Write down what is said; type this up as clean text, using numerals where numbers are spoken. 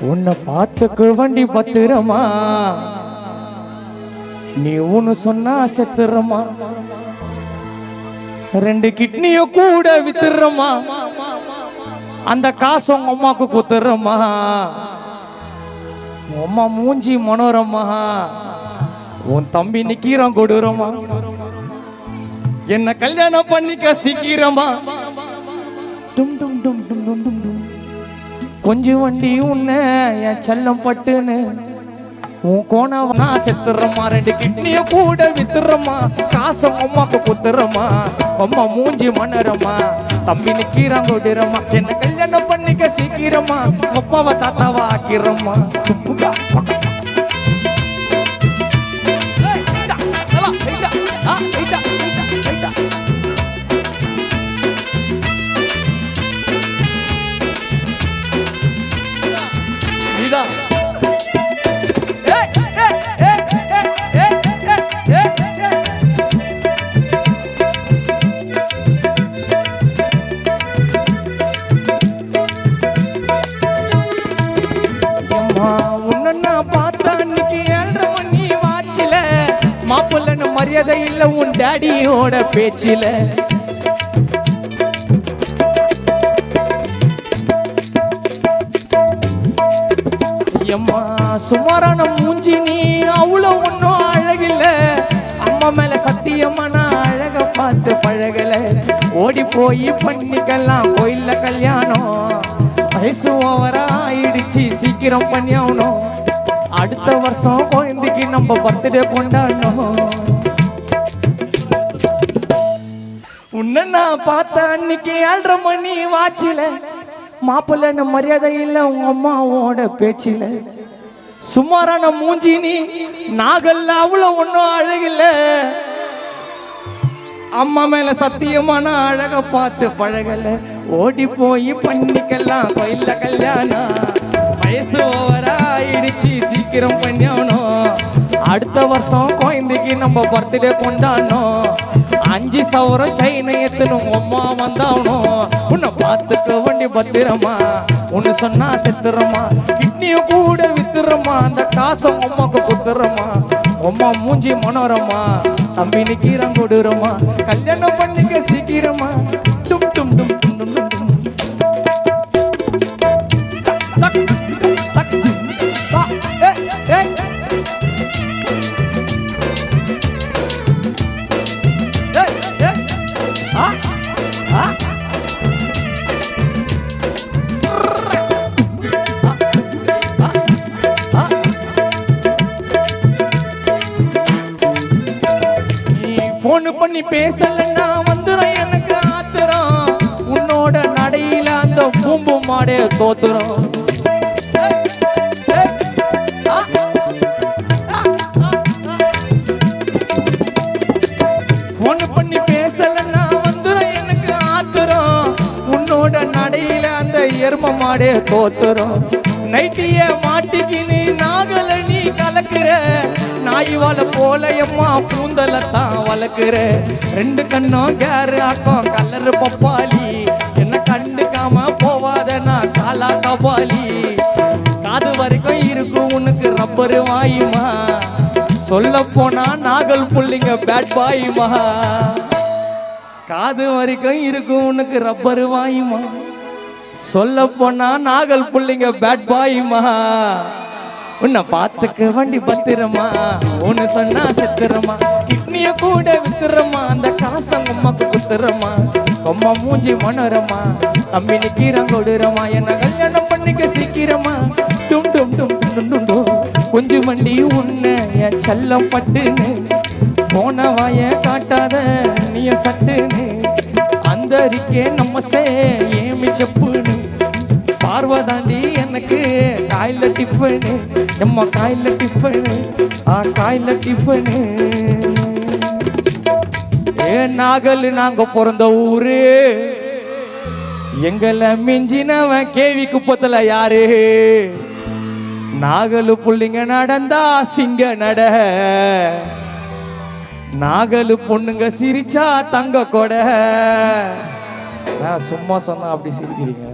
உன்னை பார்த்துக்கு வண்டி பத்திரமா, நீ ஒன்னு சொன்னா செத்துறமா, 2 கிட்னிய கூட வித்துறமா, அந்த காசு உங்க அம்மாக்கு குத்துறமா, அம்மா மூஞ்சி மனோரமா, உன் தம்பி நிக்கிறான் கொடுறமா, என்ன கல்யாணம் பண்ணிக்க சீக்கிரமா, டும் டும் டும் டும் டும் டும் டும். கொஞ்சம் வண்டி உன்ன என் செல்லம் பட்டுன்னு உன் கோணவனா செத்துறமா, 2 கிட்னிய கூட வித்துறமா, காசு அம்மாக்கு குத்துறமா, அம்மா மூஞ்சி மணறமா, தம்பி நிக்கிறான் கொடுறமா, என்ன கல்யாணம் பண்ணிக்க சீக்கிரமா, அப்பாவை தாத்தாவா ஆக்கிறமா. மாப்பிள்ளன்னு மரியாதை இல்ல உன் டாடியோட பேச்சில, எம்மா சுமாரான மூஞ்சி நீ அவ்வளோ ஒன்னும் அழகில்ல, அம்மா மேல சத்தியமா நான் அழக பார்த்து பழகல, ஓடி போய் பண்ணிக்கலாம் கோயில்ல கல்யாணம், வயசு ஓவரா ஆயிடுச்சு சீக்கிரம் பண்ணியாகணும், அடுத்த வருஷம் குழந்தைக்கு நம்ம பர்த்டே கொண்டாடணும். உன்ன நான் பார்த்த அன்னைக்கு 7:30 மணி வாச்சில, மாப்பிள்ளை மரியாதை இல்ல உங்க அம்மாவோட பேச்சில, சுமாரான மூஞ்சி நீ நாகல்ல அவ்வளோ ஒன்னும் அழகில்ல, அம்மா மேல சத்தியமான அழக பார்த்து பழகல, ஓடி போய் பண்ணிக்கலாம் கோயில்ல கல்யாணம், வயசு ஓவரா ஆயிடுச்சு சீக்கிரம் பண்ணியாகணும், அடுத்த வருஷம் குழந்தைக்கு நம்ம பர்த்டே கொண்டாடணும், 5 சவரம் செயினை எத்தனும் அம்மா வந்தாகணும், உன்னை பார்த்துக்க வண்டி பத்திரமா, ஒன்னு சொன்னா செத்துறமா, கிட்னிய கூட வித்துறமா, அந்த காசு அம்மாக்கு குத்துறமா, அம்மா மூஞ்சி மனோரமா, தம்பி நிக்கிறான் கொடுறமா, கல்யாணம் பண்ணிக்க சீக்கிரமா. டும் டும் டும் டும் டும் டும். போன் பண்ணி பேசலன்னா வந்துடும் எனக்கு ஆத்திரம், உன்னோட நடையில அந்த பூம்பு மாடே தோத்துரும், போன் பண்ணி பேசலன்னா வந்துடும் எனக்கு ஆத்திரம், உன்னோட நடையில அந்த எரும மாடே தோத்துரும், நைட்டிய மாட்டிக்கின்னு நாகல நீ கலக்குற, நாய் வாழ போல எம்மா பூந்தலத்தான் வளர்க்குற, 2 கண்ணும் கேரு ஆக்கம் கலரு பப்பாளி, என்ன கண்டுக்காம போவாத நான் காலா கபாலி, காது வரைக்கும் இருக்கும் உனக்கு ரப்பரு வாயுமா, சொல்ல போனா நாகல் புள்ளிங்க பேட் பாயுமா, காது வரைக்கும் இருக்கும் உனக்கு ரப்பரு வாயுமா, சொல்ல போனா நாகல் புள்ளிங்க பேட் பாயுமா, உன்னை பார்த்துக்க வண்டி பத்திரமா, ஒன்னு சொன்னா செத்துறமா, கிட்னிய கூட வித்துறமா, அந்த காசங்க அம்மாக்கு குத்துறமா, அம்மா மூஞ்சி மனோரமா, தம்பி நிக்கிறான் கொடுறமா, என்ன கல்யாணம் பண்ணிக்க சீக்கிரமா. டும் டும் டும் டும் டும் டும். கொஞ்சம் வண்டி உன்ன என் செல்லம் பட்டுன்னு, போன வாய காட்டாத நீ சட்டுன்னு, அந்த அறிக்கை நம்ம ஏமி செப்புன்னு, பார்வதாண்டி எனக்கு காயில டிஃபனு, நம்ம காயில டிஃபனு, காயில டிஃபனு. நாகல் நாங்க பிறந்த ஊரு, எங்களை மிஞ்சினவன் கேவி குப்பத்துல யாரு, நாகலு புள்ளிங்க நடந்தா சிங்க நட, நாகலு பொண்ணுங்க சிரிச்சா தங்க கொடை. சும்மா சொன்னா அப்படி சிரிக்கிறீங்க.